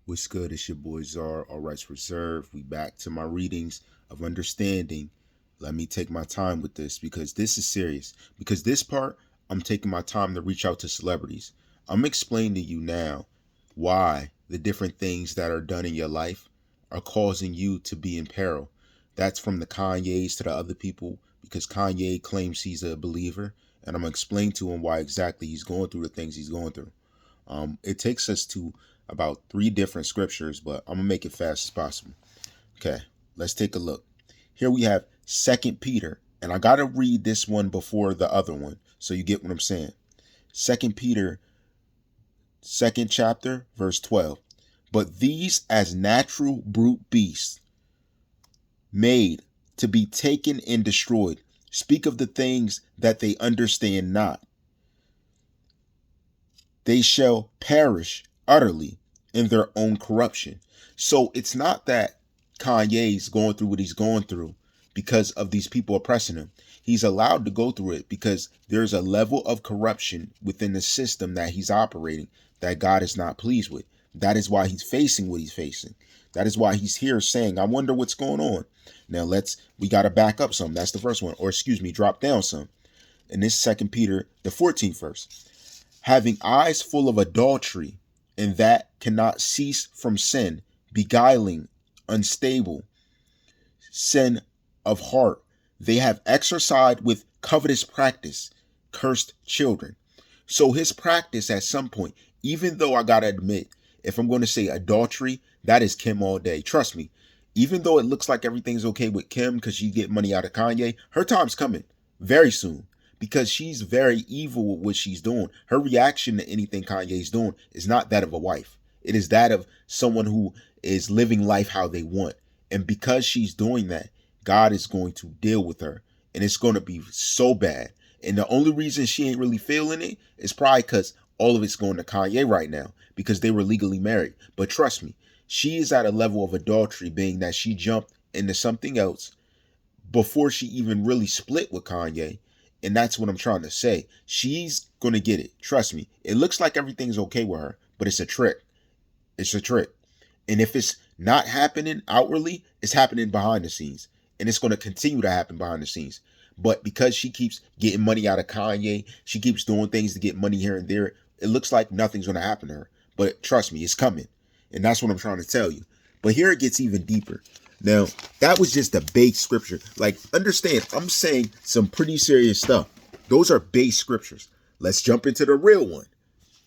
What's good? It's your boy Czar, all rights reserved. We back to my readings of understanding. Let me take my time with this because this is serious. Because this part, I'm taking my time to reach out to celebrities. I'm explaining to you now why the different things that are done in your life are causing you to be in peril. That's from the Kanyes to the other people because Kanye claims he's a believer, and I'm going to explain to him why exactly he's going through the things he's going through. It takes us to about 3 different scriptures, but I'm gonna make it fast as possible. Okay, let's take a look. Here we have Second Peter, and I gotta read this one before the other one so you get what I'm saying. Second Peter, second chapter, verse 12. But these as natural brute beasts, made to be taken and destroyed, speak of the things that they understand not. They shall perish utterly in their own corruption. So it's not that Kanye's going through what he's going through because of these people oppressing him. He's allowed to go through it because there's a level of corruption within the system that he's operating that God is not pleased with. That is why he's facing what he's facing. That is why he's here saying, I wonder what's going on. Now we got to back up some. That's the first one. Or excuse me, drop down some. In this Second Peter, the 14th verse. Having eyes full of adultery, and that cannot cease from sin, beguiling, unstable, sin of heart. They have exercised with covetous practice, cursed children. So his practice at some point, even though I gotta admit, if I'm going to say adultery, that is Kim all day. Trust me. Even though it looks like everything's okay with Kim because she get money out of Kanye, her time's coming very soon. Because she's very evil with what she's doing. Her reaction to anything Kanye's doing is not that of a wife. It is that of someone who is living life how they want. And because she's doing that, God is going to deal with her. And it's going to be so bad. And the only reason she ain't really feeling it is probably because all of it's going to Kanye right now. Because they were legally married. But trust me, she is at a level of adultery, being that she jumped into something else before she even really split with Kanye. And that's what I'm trying to say. She's going to get it. Trust me. It looks like everything's okay with her, but it's a trick. It's a trick. And if it's not happening outwardly, it's happening behind the scenes. And it's going to continue to happen behind the scenes. But because she keeps getting money out of Kanye, she keeps doing things to get money here and there, it looks like nothing's going to happen to her. But trust me, it's coming. And that's what I'm trying to tell you. But here it gets even deeper. Now, that was just a base scripture. Like, understand, I'm saying some pretty serious stuff. Those are base scriptures. Let's jump into the real one.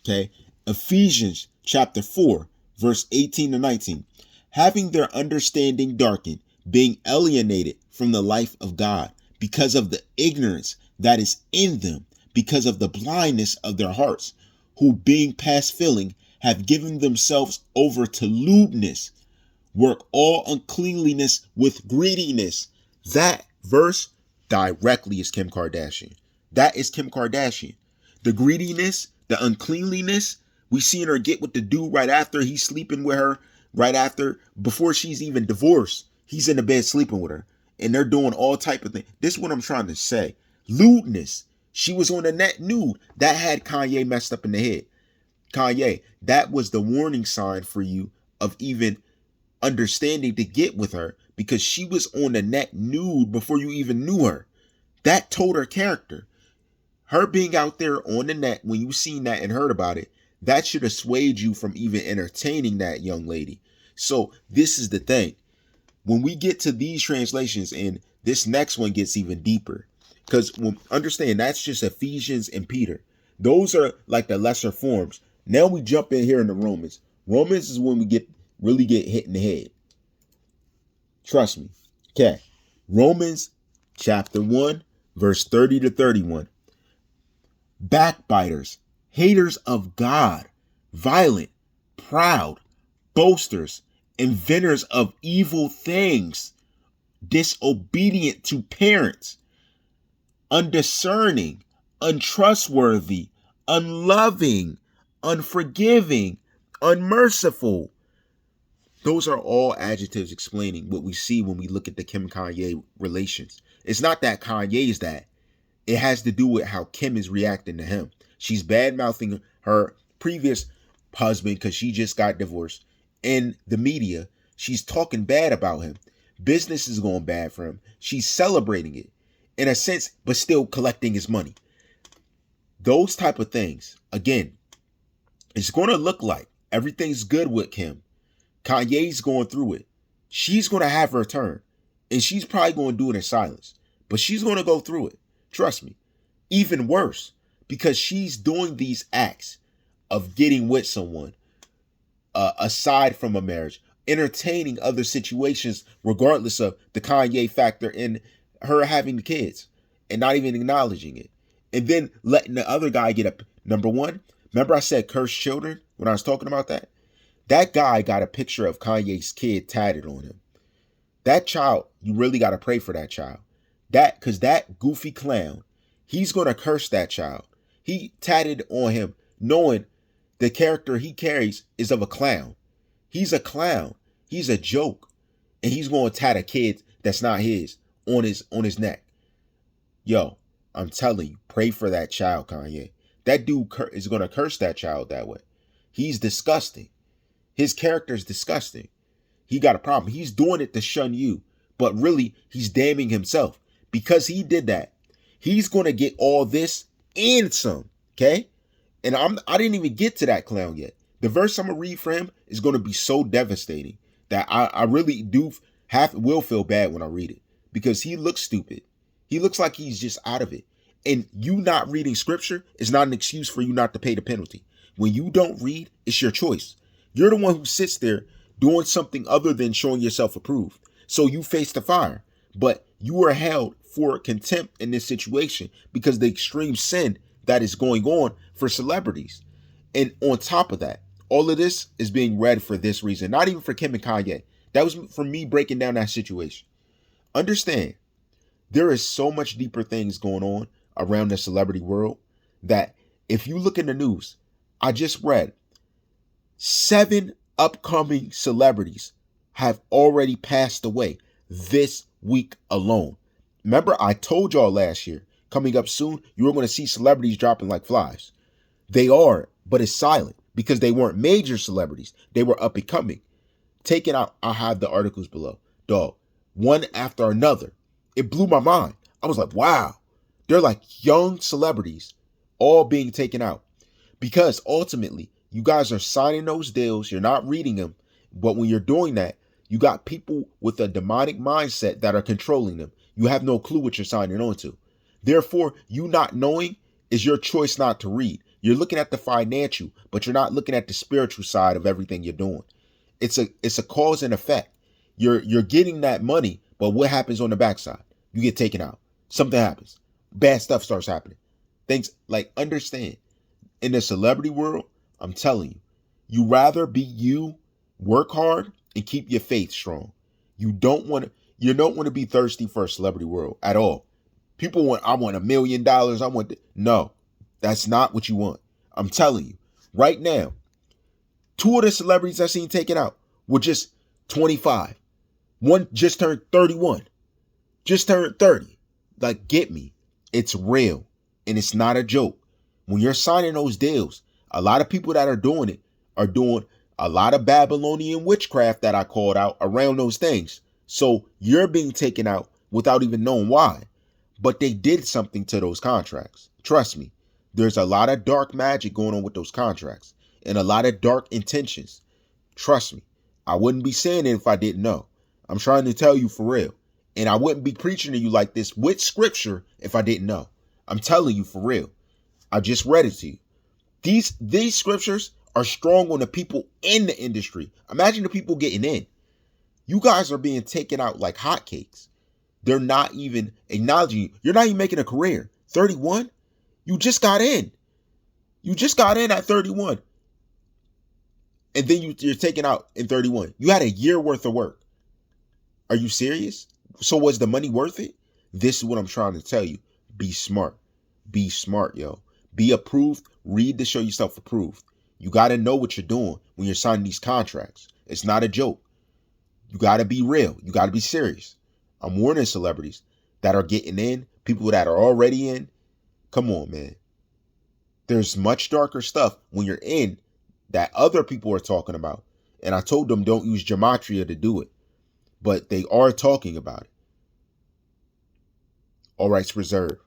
Okay? Ephesians chapter 4, verse 18 to 19. Having their understanding darkened, being alienated from the life of God because of the ignorance that is in them, because of the blindness of their hearts, who being past feeling have given themselves over to lewdness, work all uncleanliness with greediness. That verse directly is Kim Kardashian. That is Kim Kardashian. The greediness, the uncleanliness, we seen her get with the dude right after he's sleeping with her, right after, before she's even divorced. He's in the bed sleeping with her. And they're doing all type of things. This is what I'm trying to say. Lewdness. She was on the net nude. That had Kanye messed up in the head. Kanye, that was the warning sign for you of even understanding to get with her, because she was on the net nude before you even knew her. That told her character. Her being out there on the net, when you seen that and heard about it, that should have swayed you from even entertaining that young lady. So this is the thing. When we get to these translations, and this next one gets even deeper, because understand, that's just Ephesians and Peter. Those are like the lesser forms. Now we jump in here in the Romans. Romans is when we really get hit in the head. Trust me. Okay. Romans chapter 1, verse 30 to 31. Backbiters, haters of God, violent, proud, boasters, inventors of evil things, disobedient to parents, undiscerning, untrustworthy, unloving, unforgiving, unmerciful. Those are all adjectives explaining what we see when we look at the Kim-Kanye relations. It's not that Kanye is that. It has to do with how Kim is reacting to him. She's bad-mouthing her previous husband because she just got divorced. in the media. She's talking bad about him. Business is going bad for him. She's celebrating it in a sense, but still collecting his money. Those type of things, again, it's going to look like everything's good with Kim. Kanye's going through it. She's going to have her turn. And she's probably going to do it in silence. But she's going to go through it. Trust me. Even worse. Because she's doing these acts of getting with someone aside from a marriage. Entertaining other situations regardless of the Kanye factor in her having the kids. And not even acknowledging it. And then letting the other guy get up. Number one, remember I said cursed children when I was talking about that? That guy got a picture of Kanye's kid tatted on him. That child, you really got to pray for that child. Because that goofy clown, he's going to curse that child. He tatted on him knowing the character he carries is of a clown. He's a clown. He's a joke. And he's going to tat a kid that's not his on his neck. Yo, I'm telling you, pray for that child, Kanye. That dude is going to curse that child that way. He's disgusting. His character is disgusting. He got a problem. He's doing it to shun you. But really, he's damning himself. Because he did that, he's going to get all this and some. Okay? And I didn't even get to that clown yet. The verse I'm going to read for him is going to be so devastating that I really will feel bad when I read it. Because he looks stupid. He looks like he's just out of it. And you not reading scripture is not an excuse for you not to pay the penalty. When you don't read, it's your choice. You're the one who sits there doing something other than showing yourself approved. So you face the fire. But you are held for contempt in this situation because the extreme sin that is going on for celebrities. And on top of that, all of this is being read for this reason. Not even for Kim and Kanye. That was for me breaking down that situation. Understand, there is so much deeper things going on around the celebrity world that if you look in the news, I just read 7 upcoming celebrities have already passed away this week alone. Remember, I told y'all last year, coming up soon, you were going to see celebrities dropping like flies. They are, but it's silent because they weren't major celebrities. They were up and coming. Taken out, I'll have the articles below. Dog, one after another. It blew my mind. I was like, wow. They're like young celebrities all being taken out. Because ultimately, you guys are signing those deals. You're not reading them. But when you're doing that, you got people with a demonic mindset that are controlling them. You have no clue what you're signing on to. Therefore, you not knowing is your choice not to read. You're looking at the financial, but you're not looking at the spiritual side of everything you're doing. It's a cause and effect. You're getting that money, but what happens on the backside? You get taken out. Something happens. Bad stuff starts happening. Things like, understand, in the celebrity world, I'm telling you, you rather be you, work hard, and keep your faith strong. You don't want to be thirsty for a celebrity world at all. People want, I want $1 million. No, that's not what you want. I'm telling you, right now, 2 of the celebrities I seen taken out were just 25. One just turned 31. Just turned 30. Like, get me. It's real. And it's not a joke. When you're signing those deals, a lot of people that are doing it are doing a lot of Babylonian witchcraft that I called out around those things. So you're being taken out without even knowing why. But they did something to those contracts. Trust me, there's a lot of dark magic going on with those contracts and a lot of dark intentions. Trust me, I wouldn't be saying it if I didn't know. I'm trying to tell you for real. And I wouldn't be preaching to you like this with scripture if I didn't know. I'm telling you for real. I just read it to you. These scriptures are strong on the people in the industry. Imagine the people getting in. You guys are being taken out like hotcakes. They're not even acknowledging you. You're not even making a career. 31? You just got in. You just got in at 31. And then you're taken out in 31. You had a year worth of work. Are you serious? So was the money worth it? This is what I'm trying to tell you. Be smart. Be smart, yo. Be approved. Read to show yourself approved. You got to know what you're doing when you're signing these contracts. It's not a joke. You got to be real. You got to be serious. I'm warning celebrities that are getting in, people that are already in. Come on, man. There's much darker stuff when you're in that other people are talking about. And I told them don't use gematria to do it. But they are talking about it. All rights reserved.